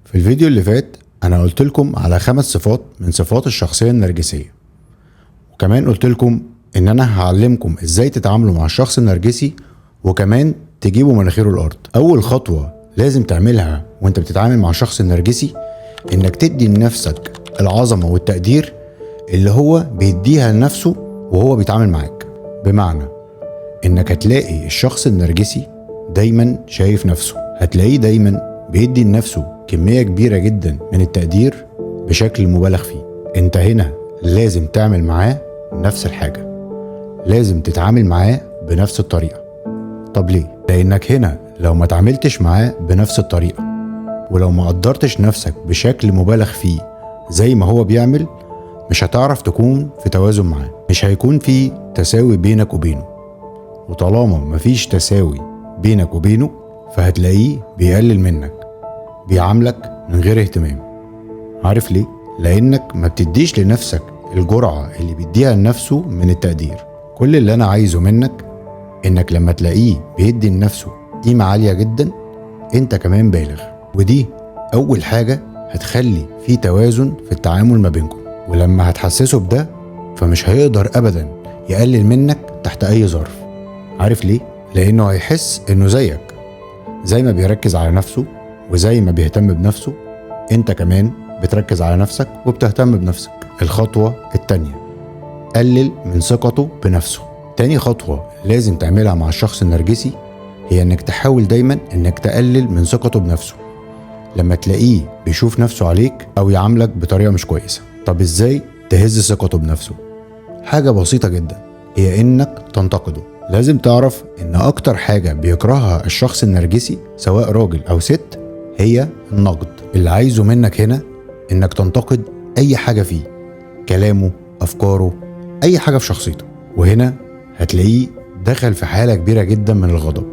في الفيديو اللي فات انا قلت لكم على 5 صفات من صفات الشخصية النرجسية، وكمان قلت لكم ان انا هعلمكم ازاي تتعاملوا مع الشخص النرجسي وكمان تجيبوا مناخيره الارض. اول خطوة لازم تعملها وانت بتتعامل مع الشخص النرجسي انك تدي لنفسك العظمة والتقدير اللي هو بيديها لنفسه وهو بيتعامل معاك. بمعنى انك هتلاقي الشخص النرجسي دايما شايف نفسه، هتلاقيه دايما بيدي لنفسه كمية كبيرة جدا من التقدير بشكل مبالغ فيه. انت هنا لازم تعمل معاه نفس الحاجة، لازم تتعامل معاه بنفس الطريقة. طب ليه؟ لانك هنا لو ما تعاملتش معاه بنفس الطريقة ولو ما قدرتش نفسك بشكل مبالغ فيه زي ما هو بيعمل، مش هتعرف تكون في توازن معاه، مش هيكون في تساوي بينك وبينه. وطالما مفيش تساوي بينك وبينه فهتلاقيه بيقلل منك، بيعاملك من غير اهتمام. عارف ليه؟ لانك ما بتديش لنفسك الجرعة اللي بيديها لنفسه من التقدير. كل اللي انا عايزه منك انك لما تلاقيه بيدي لنفسه قيمة عالية جدا انت كمان بالغ، ودي اول حاجة هتخلي في توازن في التعامل ما بينكم. ولما هتحسسه بده فمش هيقدر ابدا يقلل منك تحت اي ظرف. عارف ليه؟ لانه هيحس انه زيك، زي ما بيركز على نفسه وزي ما بيهتم بنفسه انت كمان بتركز على نفسك وبتهتم بنفسك. الخطوة التانية، قلل من ثقته بنفسه. تاني خطوة لازم تعملها مع الشخص النرجسي هي انك تحاول دايما انك تقلل من ثقته بنفسه لما تلاقيه بيشوف نفسه عليك او يعاملك بطريقة مش كويسة. طب ازاي تهز ثقته بنفسه؟ حاجة بسيطة جدا، هي انك تنتقده. لازم تعرف ان اكتر حاجة بيكرهها الشخص النرجسي سواء راجل او ست هي النقد. اللي عايزه منك هنا انك تنتقد اي حاجة فيه، كلامه، افكاره، اي حاجة في شخصيته. وهنا هتلاقيه دخل في حالة كبيرة جدا من الغضب،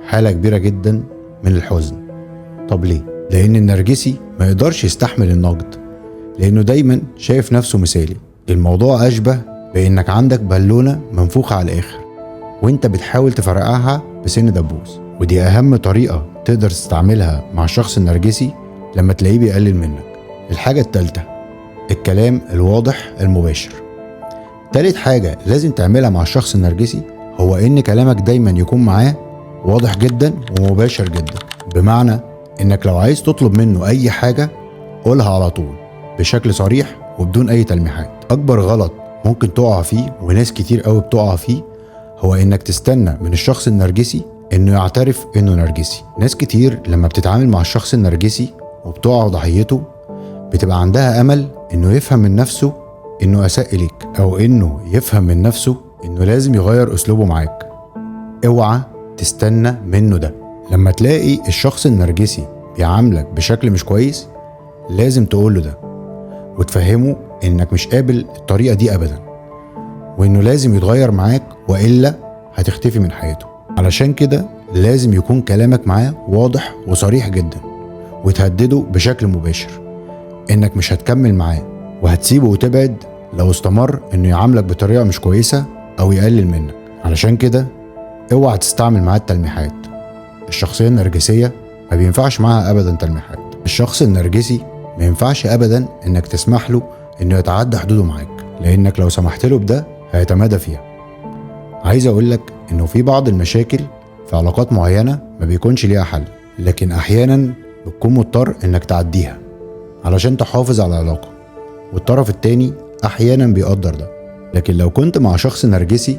حالة كبيرة جدا من الحزن. طب ليه؟ لان النرجسي ما يقدرش يستحمل النقد، لانه دايما شايف نفسه مثالي. الموضوع اشبه بانك عندك بالونة منفوخة على الاخر وانت بتحاول تفرقعها بسن دبوس، ودي اهم طريقة تقدر تستعملها مع الشخص النرجسي لما تلاقيه بيقلل منك. الحاجة التالتة، الكلام الواضح المباشر. تالت حاجة لازم تعملها مع الشخص النرجسي هو ان كلامك دايما يكون معاه واضح جدا ومباشر جدا. بمعنى انك لو عايز تطلب منه اي حاجة قولها على طول بشكل صريح وبدون اي تلميحات. اكبر غلط ممكن تقع فيه وناس كتير قوي بتقع فيه هو انك تستنى من الشخص النرجسي انه يعترف انه نرجسي. ناس كتير لما بتتعامل مع الشخص النرجسي وبتقع ضحيته بتبقى عندها امل انه يفهم من نفسه انه اساء اليك، او انه يفهم من نفسه انه لازم يغير اسلوبه معاك. اوعى تستنى منه ده. لما تلاقي الشخص النرجسي بيعاملك بشكل مش كويس لازم تقوله ده وتفهمه انك مش قابل الطريقة دي ابدا، وانه لازم يتغير معاك والا هتختفي من حياته. علشان كده لازم يكون كلامك معاه واضح وصريح جدا، وتهدده بشكل مباشر انك مش هتكمل معاه وهتسيبه وتبعد لو استمر انه يعاملك بطريقة مش كويسة او يقلل منك. علشان كده اوعى تستعمل معاه التلميحات. الشخصية النرجسية ما بينفعش معاها ابدا تلميحات. الشخص النرجسي ما ينفعش ابدا انك تسمح له انه يتعدى حدوده معاك، لانك لو سمحت له بده هيتمادى فيها. عايز اقولك انه في بعض المشاكل في علاقات معينة ما بيكونش ليها حل، لكن احيانا بتكون مضطر انك تعديها علشان تحافظ على العلاقة، والطرف التاني احيانا بيقدر ده. لكن لو كنت مع شخص نرجسي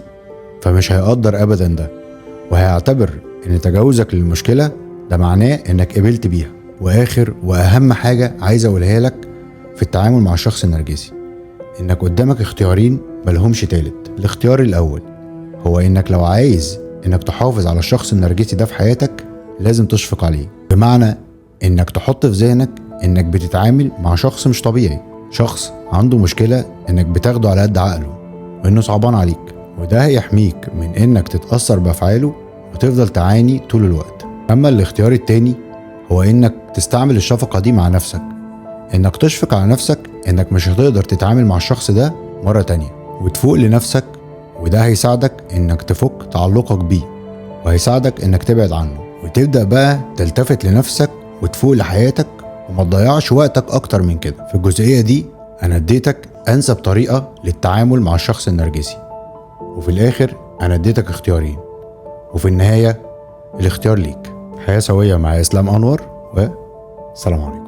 فمش هيقدر ابدا ده، وهيعتبر ان تجاوزك للمشكلة ده معناه انك قبلت بيها. واخر واهم حاجة عايز اقولها لك في التعامل مع الشخص النرجسي انك قدامك اختيارين ملهمش تالت. الاختيار الاول هو انك لو عايز انك تحافظ على الشخص النرجسي ده في حياتك لازم تشفق عليه. بمعنى انك تحط في ذهنك انك بتتعامل مع شخص مش طبيعي، شخص عنده مشكلة انك بتاخده على قد عقله وانه صعبان عليك، وده هيحميك من انك تتأثر بأفعاله وتفضل تعاني طول الوقت. اما الاختيار التاني هو انك تستعمل الشفقة دي مع نفسك، انك تشفق على نفسك انك مش هتقدر تتعامل مع الشخص ده مرة تانية وتفوق لنفسك، وده هيساعدك انك تفك تعلقك بيه وهيساعدك انك تبعد عنه وتبدأ بقى تلتفت لنفسك وتفوق لحياتك وما تضيعش وقتك اكتر من كده. في الجزئية دي انا اديتك انسب طريقة للتعامل مع الشخص النرجسي، وفي الاخر انا اديتك اختيارين، وفي النهاية الاختيار ليك. حياة سوية مع اسلام انور، والسلام عليكم.